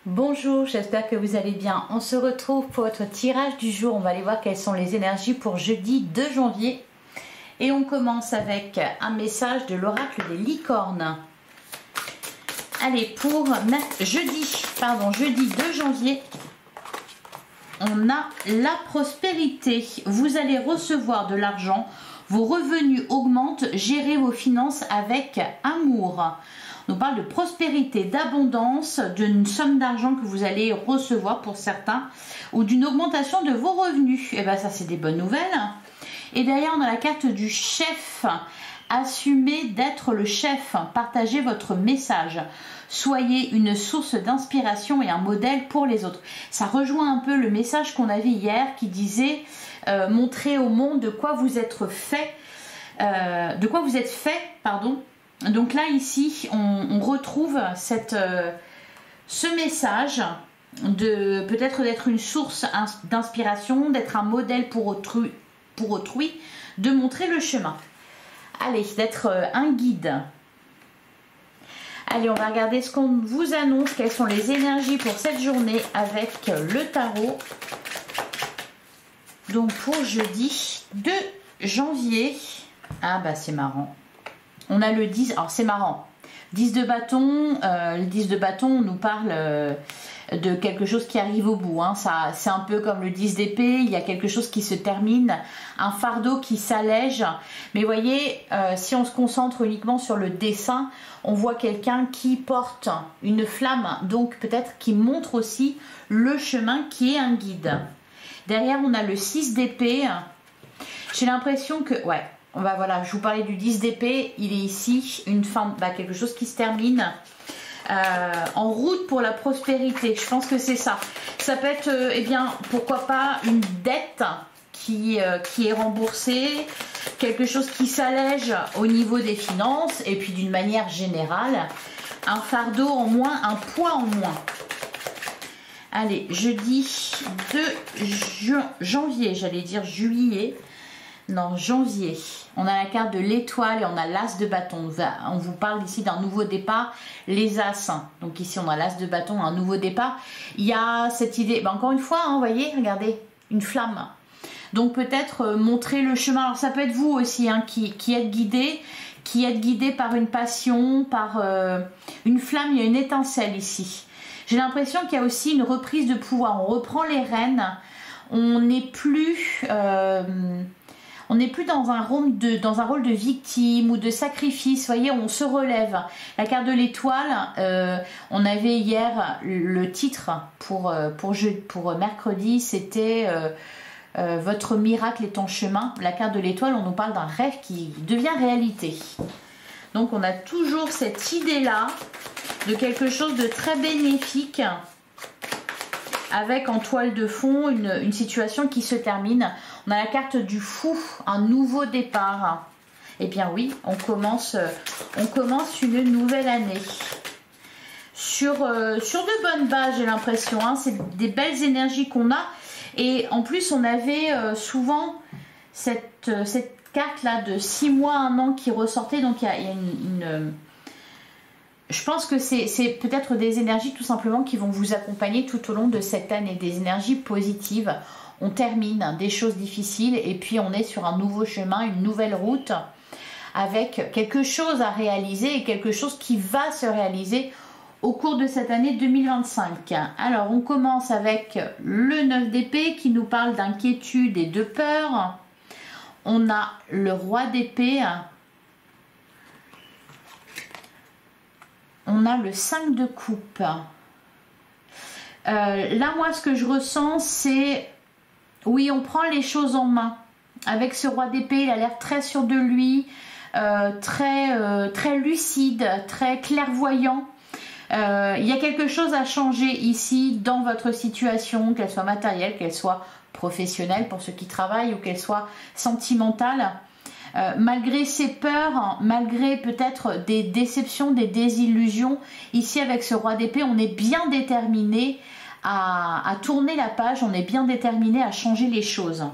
Bonjour, j'espère que vous allez bien. On se retrouve pour votre tirage du jour. On va aller voir quelles sont les énergies pour jeudi 2 janvier. Et on commence avec un message de l'oracle des licornes. Allez, pour jeudi 2 janvier, on a la prospérité. Vous allez recevoir de l'argent, vos revenus augmentent, gérez vos finances avec amour. On nous parle de prospérité, d'abondance, d'une somme d'argent que vous allez recevoir pour certains ou d'une augmentation de vos revenus. Et bien ça, c'est des bonnes nouvelles. Et derrière, on a la carte du chef. Assumez d'être le chef, partagez votre message. Soyez une source d'inspiration et un modèle pour les autres. Ça rejoint un peu le message qu'on avait hier qui disait montrer au monde de quoi vous êtes fait, pardon. Donc là, ici, on retrouve ce message de peut-être d'être une source d'inspiration, d'être un modèle pour autrui, de montrer le chemin. Allez, d'être un guide. Allez, on va regarder ce qu'on vous annonce, quelles sont les énergies pour cette journée avec le tarot. Donc pour jeudi 2 janvier, ah bah c'est marrant. On a le 10, alors c'est marrant, 10 de bâton, le 10 de bâton on nous parle de quelque chose qui arrive au bout, hein. C'est un peu comme le 10 d'épée, il y a quelque chose qui se termine, un fardeau qui s'allège, mais vous voyez, si on se concentre uniquement sur le dessin, on voit quelqu'un qui porte une flamme, donc peut-être qui montre aussi le chemin qui est un guide. Derrière on a le 6 d'épée, j'ai l'impression que, ouais, voilà, je vous parlais du 10 d'épée, il est ici, une fin, quelque chose qui se termine, en route pour la prospérité, je pense que c'est ça. Ça peut être, eh bien, pourquoi pas une dette qui est remboursée, quelque chose qui s'allège au niveau des finances, et puis d'une manière générale, un fardeau en moins, un poids en moins. Allez, jeudi 2 janvier, j'allais dire juillet. Non, janvier. On a la carte de l'étoile et on a l'as de bâton. On vous parle ici d'un nouveau départ, les as. Donc ici, on a l'as de bâton, un nouveau départ. Il y a cette idée, encore une fois, hein, vous voyez, regardez, une flamme. Donc peut-être montrer le chemin. Alors ça peut être vous aussi hein, qui êtes guidé par une passion, par une flamme, il y a une étincelle ici. J'ai l'impression qu'il y a aussi une reprise de pouvoir. On reprend les rênes. On n'est plus... on n'est plus dans un rôle de victime ou de sacrifice, vous voyez, on se relève. La carte de l'étoile, on avait hier le titre pour mercredi, c'était votre miracle est en chemin. La carte de l'étoile, on nous parle d'un rêve qui devient réalité. Donc on a toujours cette idée-là de quelque chose de très bénéfique, avec en toile de fond une situation qui se termine. On a la carte du fou, un nouveau départ. Eh bien oui, on commence une nouvelle année. Sur de bonnes bases, j'ai l'impression. Hein, c'est des belles énergies qu'on a. Et en plus, on avait souvent cette carte-là de 6 mois, 1 an qui ressortait. Donc il y a une je pense que c'est peut-être des énergies tout simplement qui vont vous accompagner tout au long de cette année, des énergies positives. On termine des choses difficiles et puis on est sur un nouveau chemin, une nouvelle route avec quelque chose à réaliser et quelque chose qui va se réaliser au cours de cette année 2025. Alors on commence avec le 9 d'épée qui nous parle d'inquiétude et de peur. On a le roi d'épée. On a le 5 de coupe. Là, moi, ce que je ressens, c'est... Oui, on prend les choses en main. Avec ce roi d'épée, il a l'air très sûr de lui, très lucide, très clairvoyant. Il y a quelque chose à changer ici dans votre situation, qu'elle soit matérielle, qu'elle soit professionnelle pour ceux qui travaillent ou qu'elle soit sentimentale. Malgré ses peurs, malgré peut-être des déceptions, des désillusions, ici avec ce roi d'épée, on est bien déterminé à tourner la page, on est bien déterminé à changer les choses.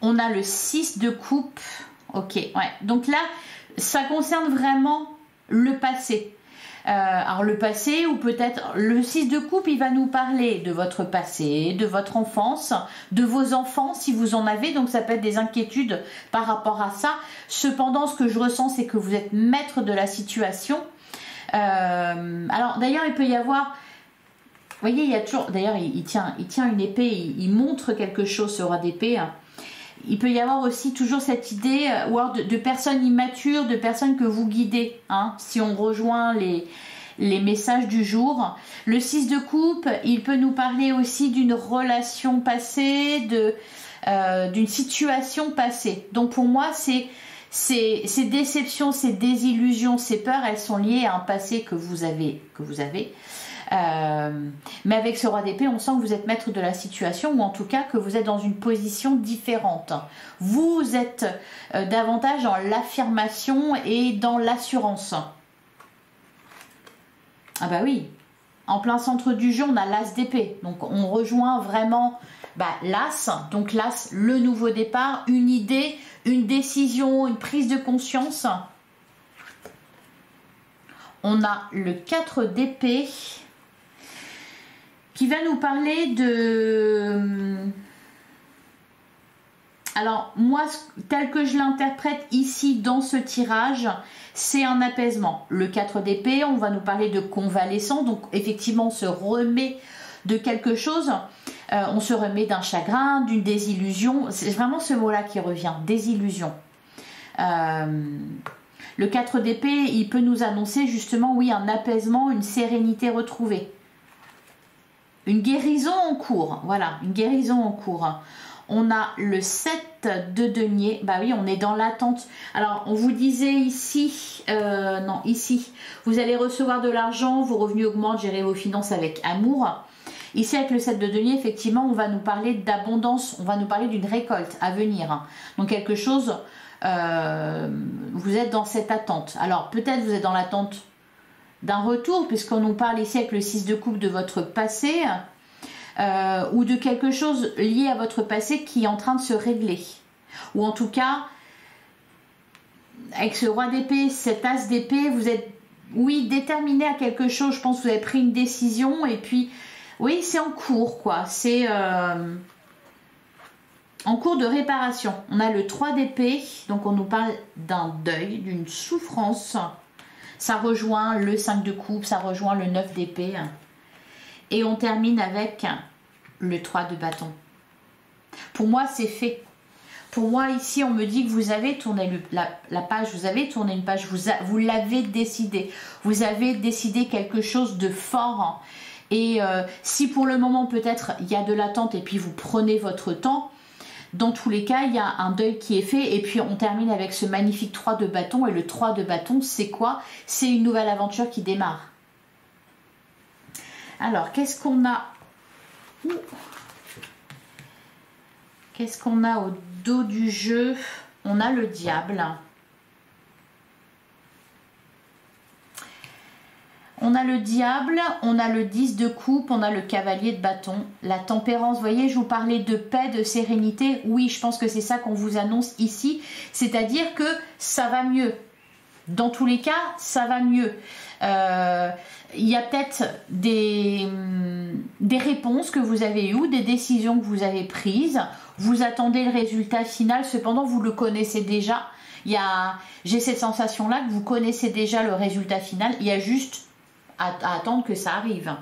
On a le 6 de coupe, ok, ouais. Donc là, ça concerne vraiment le passé. Alors le passé, ou peut-être le 6 de coupe, il va nous parler de votre passé, de votre enfance, de vos enfants si vous en avez, donc ça peut être des inquiétudes par rapport à ça. Cependant, ce que je ressens, c'est que vous êtes maître de la situation. Alors d'ailleurs, il peut y avoir, vous voyez, il y a toujours, d'ailleurs il tient une épée, il montre quelque chose, ce roi d'épée. Il peut y avoir aussi toujours cette idée de personnes immatures, de personnes que vous guidez, hein, si on rejoint les messages du jour. Le 6 de coupe, il peut nous parler aussi d'une relation passée, d'une situation passée. Donc pour moi, ces déceptions, ces désillusions, ces peurs, elles sont liées à un passé que vous avez. Mais avec ce roi d'épée, on sent que vous êtes maître de la situation, ou en tout cas que vous êtes dans une position différente. Vous êtes davantage dans l'affirmation et dans l'assurance. Ah bah oui, en plein centre du jeu, on a l'as d'épée. Donc on rejoint vraiment l'as. Donc l'as, le nouveau départ, une idée, une décision, une prise de conscience. On a le 4 d'épée qui va nous parler de... Alors, moi, tel que je l'interprète ici dans ce tirage, c'est un apaisement. Le 4 d'épée, on va nous parler de convalescent. Donc, effectivement, on se remet de quelque chose. On se remet d'un chagrin, d'une désillusion. C'est vraiment ce mot-là qui revient, désillusion. Le 4 d'épée, il peut nous annoncer justement, oui, un apaisement, une sérénité retrouvée. Une guérison en cours, voilà, une guérison en cours. On a le 7 de denier, bah oui, on est dans l'attente. Alors, on vous disait ici, non, ici, vous allez recevoir de l'argent, vos revenus augmentent, gérez vos finances avec amour. Ici, avec le 7 de denier, effectivement, on va nous parler d'abondance, on va nous parler d'une récolte à venir. Donc, quelque chose, vous êtes dans cette attente. Alors, peut-être vous êtes dans l'attente d'un retour, puisqu'on nous parle ici avec le 6 de coupe de votre passé, ou de quelque chose lié à votre passé qui est en train de se régler. Ou en tout cas, avec ce roi d'épée, cet as d'épée, vous êtes, oui, déterminé à quelque chose. Je pense que vous avez pris une décision, et puis, oui, c'est en cours, quoi. C'est en cours de réparation. On a le 3 d'épée, donc on nous parle d'un deuil, d'une souffrance. Ça rejoint le 5 de coupe, ça rejoint le 9 d'épée. Et on termine avec le 3 de bâton. Pour moi, c'est fait. Pour moi, ici, on me dit que vous avez tourné la page, vous avez tourné une page, vous l'avez décidé. Vous avez décidé quelque chose de fort. Et si pour le moment, peut-être, il y a de l'attente et puis vous prenez votre temps, dans tous les cas, il y a un deuil qui est fait. Et puis, on termine avec ce magnifique 3 de bâton. Et le 3 de bâton, c'est quoi? C'est une nouvelle aventure qui démarre. Alors, qu'est-ce qu'on a? Qu'est-ce qu'on a au dos du jeu? On a le diable. On a le diable, on a le 10 de coupe, on a le cavalier de bâton, la tempérance. Vous voyez, je vous parlais de paix, de sérénité. Oui, je pense que c'est ça qu'on vous annonce ici. C'est-à-dire que ça va mieux. Dans tous les cas, ça va mieux. Il y a peut-être des réponses que vous avez eues, des décisions que vous avez prises. Vous attendez le résultat final, cependant vous le connaissez déjà. J'ai cette sensation-là que vous connaissez déjà le résultat final. Il y a juste à attendre que ça arrive.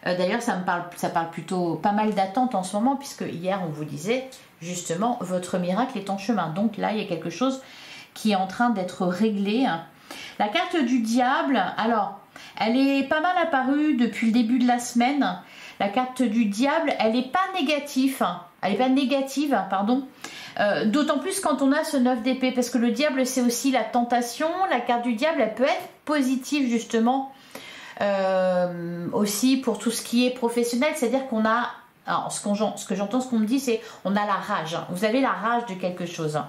D'ailleurs, ça parle plutôt pas mal d'attente en ce moment, puisque hier on vous disait justement votre miracle est en chemin. Donc là, il y a quelque chose qui est en train d'être réglé. La carte du diable, alors, elle est pas mal apparue depuis le début de la semaine. La carte du diable, elle n'est pas négative. Elle n'est pas négative, pardon. D'autant plus quand on a ce 9 d'épée, parce que le diable, c'est aussi la tentation. La carte du diable, elle peut être positive, justement, aussi pour tout ce qui est professionnel. C'est-à-dire qu'on a... Alors, ce que j'entends, ce qu'on me dit, c'est on a la rage. Vous avez la rage de quelque chose.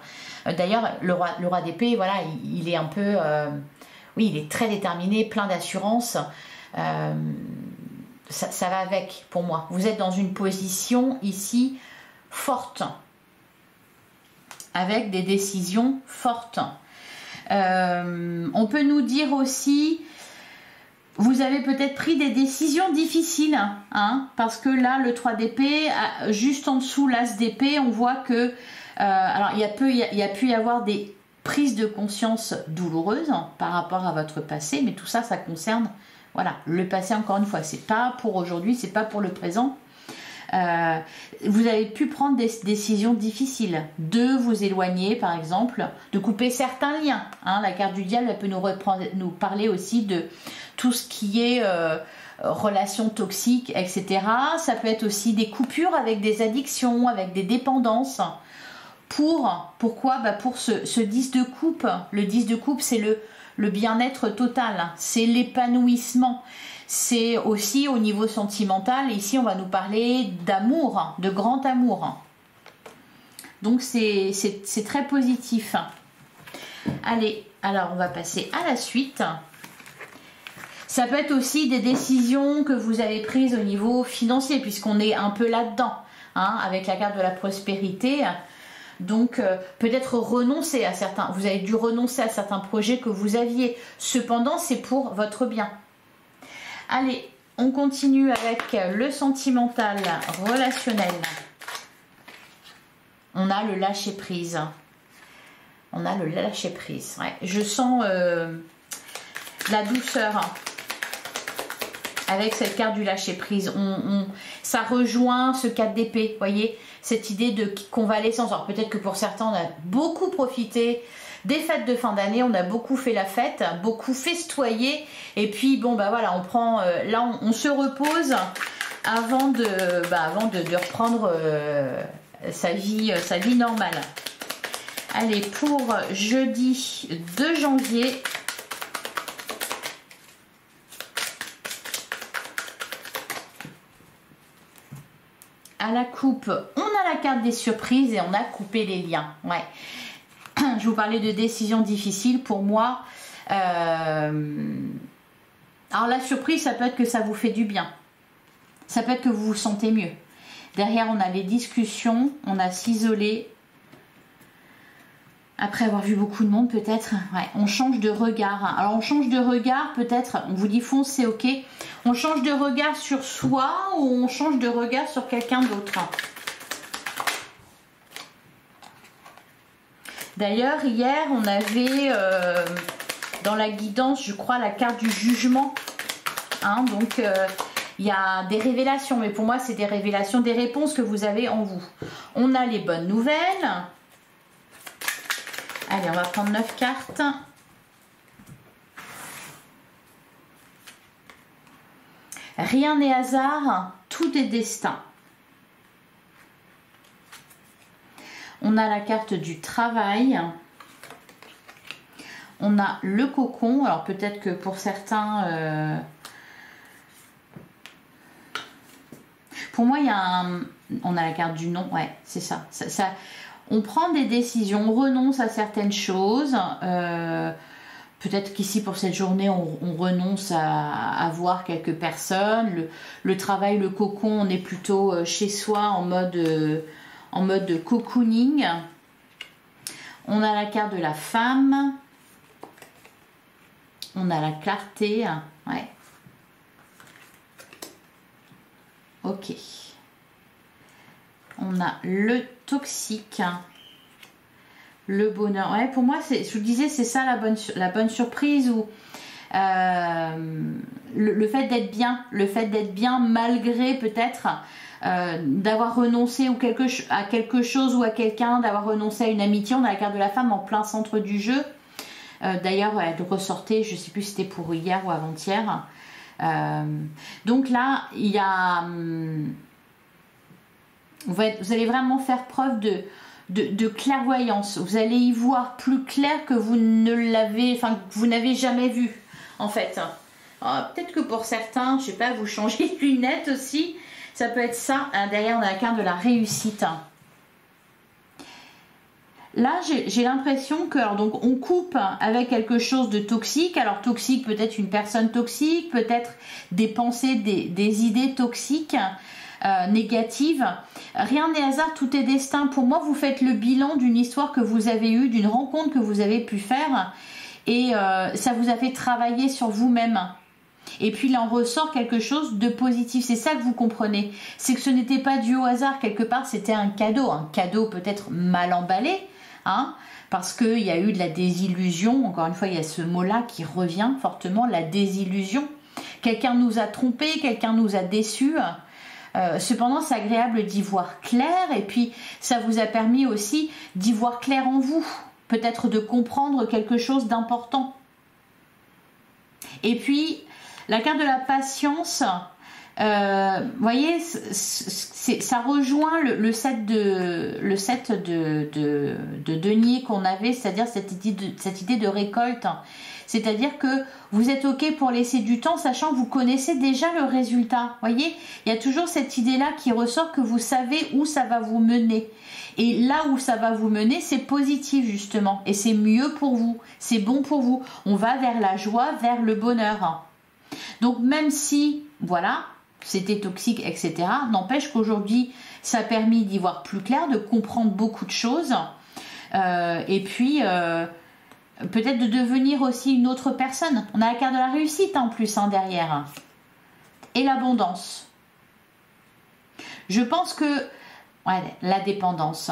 D'ailleurs, le roi d'épée, voilà, il est un peu... oui, il est très déterminé, plein d'assurance. Ça va avec, pour moi. Vous êtes dans une position, ici, forte. Avec des décisions fortes. On peut nous dire aussi... Vous avez peut-être pris des décisions difficiles, hein, parce que là, le 3 d'épée, juste en dessous l'as d'épée, on voit que alors il y a pu y avoir des prises de conscience douloureuses par rapport à votre passé, mais tout ça, ça concerne voilà, le passé encore une fois. C'est pas pour aujourd'hui, c'est pas pour le présent. Vous avez pu prendre des décisions difficiles, de vous éloigner par exemple, de couper certains liens, hein. La carte du diable, elle peut nous parler aussi de tout ce qui est relations toxiques, etc. Ça peut être aussi des coupures avec des addictions, avec des dépendances. Pourquoi pour ce 10 de coupe. Le 10 de coupe, c'est le bien-être total, c'est l'épanouissement. C'est aussi au niveau sentimental. Ici, on va nous parler d'amour, de grand amour. Donc, c'est très positif. Allez, alors on va passer à la suite. Ça peut être aussi des décisions que vous avez prises au niveau financier, puisqu'on est un peu là-dedans, hein, avec la carte de la prospérité. Donc, peut-être renoncer à certains... Vous avez dû renoncer à certains projets que vous aviez. Cependant, c'est pour votre bien. Allez, on continue avec le sentimental relationnel. On a le lâcher prise. On a le lâcher prise. Ouais. Je sens la douceur avec cette carte du lâcher prise. Ça rejoint ce 4 d'épée, voyez, cette idée de convalescence. Alors peut-être que pour certains, on a beaucoup profité des fêtes de fin d'année, on a beaucoup fait la fête, beaucoup festoyé, et puis bon bah voilà, on prend, là on se repose avant de reprendre sa vie normale. Allez, pour jeudi 2 janvier, à la coupe, on a la carte des surprises et on a coupé les liens. Ouais. Je vous parlais de décisions difficiles. Pour moi, alors la surprise, ça peut être que ça vous fait du bien. Ça peut être que vous vous sentez mieux. Derrière, on a les discussions, on a s'isoler. Après avoir vu beaucoup de monde, peut-être, ouais, on change de regard. Alors, on change de regard, peut-être, on vous dit fonce, c'est ok. On change de regard sur soi ou on change de regard sur quelqu'un d'autre. D'ailleurs, hier, on avait dans la guidance, je crois, la carte du jugement. Hein, donc, il y a des révélations, mais pour moi, c'est des révélations, des réponses que vous avez en vous. On a les bonnes nouvelles. Allez, on va prendre 9 cartes. Rien n'est hasard, tout est destin. On a la carte du travail. On a le cocon. Alors peut-être que pour certains... Pour moi, il y a un... On a la carte du non. Ouais, c'est ça. On prend des décisions, on renonce à certaines choses. Peut-être qu'ici, pour cette journée, on renonce à voir quelques personnes. Le travail, le cocon, on est plutôt chez soi en mode cocooning. On a la carte de la femme. On a la clarté. Ouais. Ok. On a le toxique. Le bonheur. Ouais, pour moi, je vous disais, c'est ça la bonne surprise. Ou le fait d'être bien. Le fait d'être bien malgré peut-être d'avoir renoncé à quelque chose ou à quelqu'un, d'avoir renoncé à une amitié. On a la carte de la femme en plein centre du jeu. D'ailleurs, elle ressortait, je ne sais plus si c'était pour hier ou avant-hier. Donc là, il y a... vous allez vraiment faire preuve de clairvoyance. Vous allez y voir plus clair que vous ne l'avez, enfin, que vous n'avez jamais vu, en fait. Peut-être que pour certains, je sais pas, vous changez de lunettes aussi. Ça peut être ça. Derrière, on a la carte de la réussite. Là, j'ai l'impression que, alors, donc, on coupe avec quelque chose de toxique. Alors, toxique, peut-être une personne toxique, peut-être des pensées, des idées toxiques, négatives. Rien n'est hasard, tout est destin. Pour moi, vous faites le bilan d'une histoire que vous avez eue, d'une rencontre que vous avez pu faire. Et ça vous a fait travailler sur vous-même. Et puis il en ressort quelque chose de positif. C'est ça que vous comprenez. C'est que ce n'était pas dû au hasard. Quelque part, c'était un cadeau peut-être mal emballé, hein, parce qu'il y a eu de la désillusion. Encore une fois, il y a ce mot-là qui revient fortement, la désillusion. Quelqu'un nous a trompés, quelqu'un nous a déçus. Cependant, c'est agréable d'y voir clair. Et puis, ça vous a permis aussi d'y voir clair en vous. Peut-être de comprendre quelque chose d'important. Et puis, la carte de la patience, vous voyez, ça rejoint le set de denier qu'on avait, c'est-à-dire cette idée de récolte. C'est-à-dire que vous êtes OK pour laisser du temps, sachant que vous connaissez déjà le résultat. Vous voyez, il y a toujours cette idée-là qui ressort, que vous savez où ça va vous mener. Et là où ça va vous mener, c'est positif justement. Et c'est mieux pour vous, c'est bon pour vous. On va vers la joie, vers le bonheur. Donc même si, voilà, c'était toxique, etc., n'empêche qu'aujourd'hui, ça a permis d'y voir plus clair, de comprendre beaucoup de choses. Et puis, peut-être de devenir aussi une autre personne. On a la carte de la réussite en plus, hein, derrière. Et l'abondance. Je pense que, ouais, la dépendance.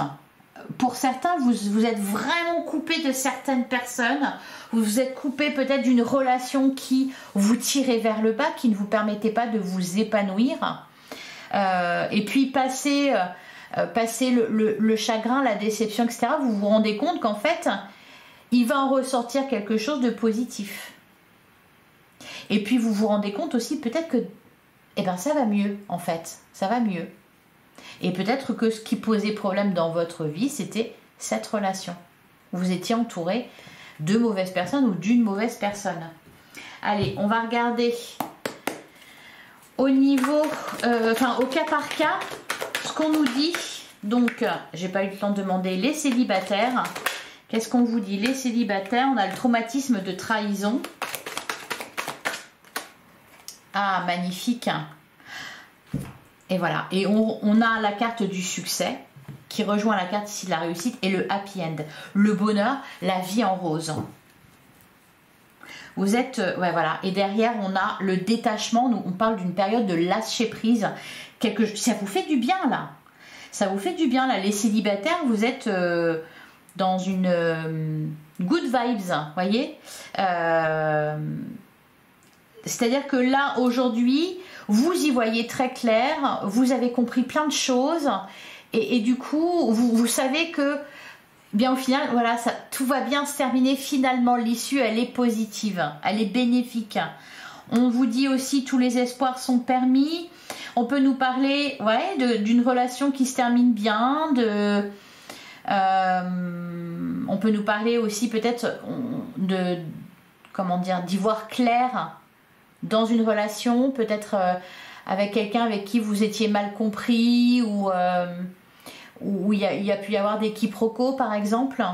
Pour certains, vous êtes vraiment coupé de certaines personnes. Vous vous êtes coupé peut-être d'une relation qui vous tirait vers le bas, qui ne vous permettait pas de vous épanouir. Et puis passer le chagrin, la déception, etc., vous vous rendez compte qu'en fait, il va en ressortir quelque chose de positif. Et puis vous vous rendez compte aussi peut-être que eh ben, ça va mieux en fait, ça va mieux. Et peut-être que ce qui posait problème dans votre vie, c'était cette relation. Vous étiez entouré de mauvaises personnes ou d'une mauvaise personne. Allez, on va regarder au niveau, au cas par cas, ce qu'on nous dit. Donc, j'ai pas eu le temps de demander les célibataires. Qu'est-ce qu'on vous dit? Les célibataires, on a le traumatisme de trahison. Ah, magnifique. Et voilà. Et on a la carte du succès qui rejoint la carte ici de la réussite et le happy end. Le bonheur, la vie en rose. Vous êtes... ouais, voilà. Et derrière, on a le détachement. Nous, on parle d'une période de lâcher prise. Ça vous fait du bien, là. Ça vous fait du bien, là. Les célibataires, vous êtes... dans une good vibes, voyez, c'est-à-dire que là aujourd'hui vous y voyez très clair, vous avez compris plein de choses et du coup vous savez que bien au final voilà, tout va bien se terminer. Finalement l'issue elle est positive, elle est bénéfique. On vous dit aussi tous les espoirs sont permis. On peut nous parler d'une relation qui se termine bien, on peut nous parler aussi peut-être de, comment dire, d'y voir clair dans une relation, peut-être avec quelqu'un avec qui vous étiez mal compris ou où il y a pu y avoir des quiproquos par exemple.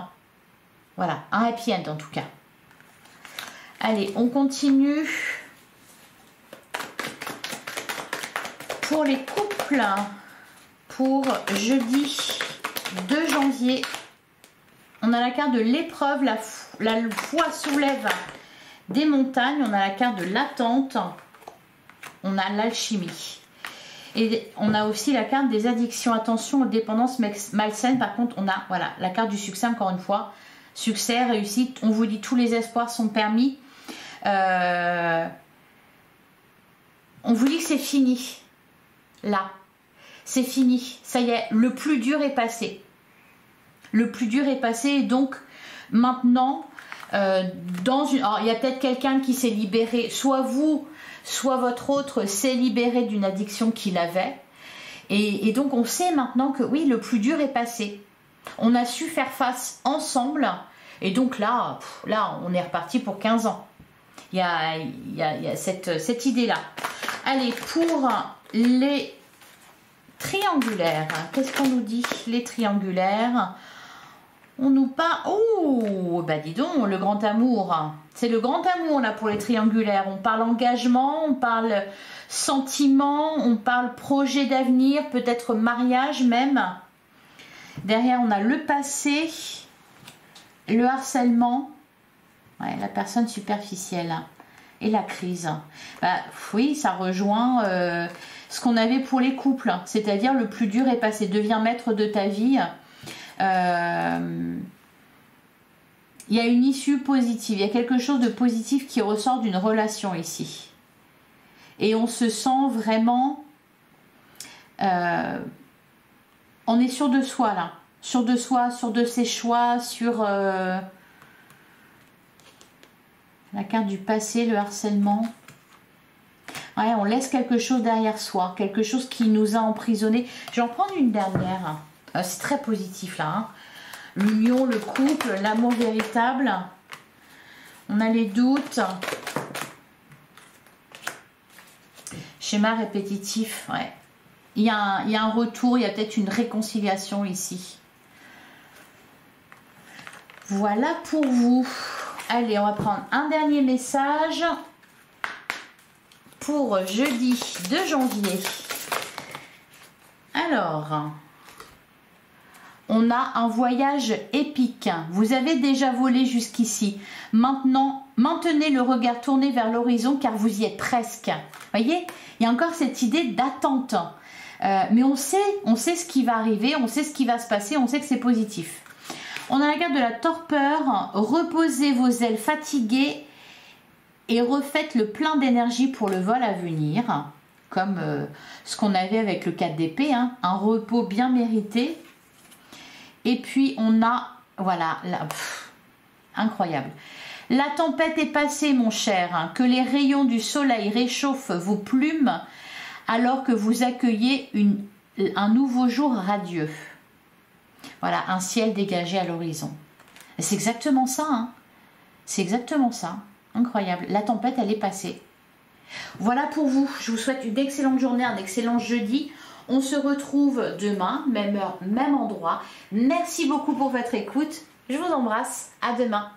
Voilà, un happy end en tout cas. Allez, on continue. Pour les couples, pour jeudi 2 janvier, on a la carte de l'épreuve, la foi soulève des montagnes, on a la carte de l'attente, on a l'alchimie. Et on a aussi la carte des addictions, attention aux dépendances malsaines. Par contre, on a voilà, la carte du succès, encore une fois. Succès, réussite, on vous dit tous les espoirs sont permis. On vous dit que c'est fini. Là, c'est fini. Ça y est, le plus dur est passé. Le plus dur est passé et donc maintenant, alors, il y a peut-être quelqu'un qui s'est libéré, soit vous, soit votre autre s'est libéré d'une addiction qu'il avait. Et donc on sait maintenant que oui, le plus dur est passé. On a su faire face ensemble. Et donc là on est reparti pour 15 ans. Il y a cette idée-là. Allez, pour les triangulaires, qu'est-ce qu'on nous dit? Les triangulaires, on nous parle... Oh, bah dis donc, le grand amour. C'est le grand amour là pour les triangulaires. On parle engagement, on parle sentiment, on parle projet d'avenir, peut-être mariage même. Derrière, on a le passé, le harcèlement, ouais, la personne superficielle. Et la crise. Bah, oui, ça rejoint ce qu'on avait pour les couples. C'est-à-dire le plus dur est passé. Deviens maître de ta vie. Il y a une issue positive. Il y a quelque chose de positif qui ressort d'une relation ici. Et on se sent vraiment... on est sûr de soi là. Sûr de soi, sûr de ses choix, sur... la carte du passé, le harcèlement. Ouais, on laisse quelque chose derrière soi. Quelque chose qui nous a emprisonnés. Je vais en prendre une dernière. C'est très positif là. Hein. L'union, le couple, l'amour véritable. On a les doutes. Schéma répétitif. Ouais. Il y a un retour, il y a peut-être une réconciliation ici. Voilà pour vous. Allez, on va prendre un dernier message pour jeudi 2 janvier. Alors, on a un voyage épique. Vous avez déjà volé jusqu'ici. Maintenant, maintenez le regard tourné vers l'horizon car vous y êtes presque. Voyez, il y a encore cette idée d'attente. Mais on sait ce qui va arriver, on sait ce qui va se passer, on sait que c'est positif. On a la carte de la torpeur. Reposez vos ailes fatiguées et refaites le plein d'énergie pour le vol à venir. Comme ce qu'on avait avec le 4 d'épée. Hein, un repos bien mérité. Et puis on a... Voilà. Là, incroyable. La tempête est passée mon cher. Hein, que les rayons du soleil réchauffent vos plumes alors que vous accueillez un nouveau jour radieux. Voilà, un ciel dégagé à l'horizon. C'est exactement ça, hein. C'est exactement ça. Incroyable. La tempête, elle est passée. Voilà pour vous. Je vous souhaite une excellente journée, un excellent jeudi. On se retrouve demain, même heure, même endroit. Merci beaucoup pour votre écoute. Je vous embrasse. À demain.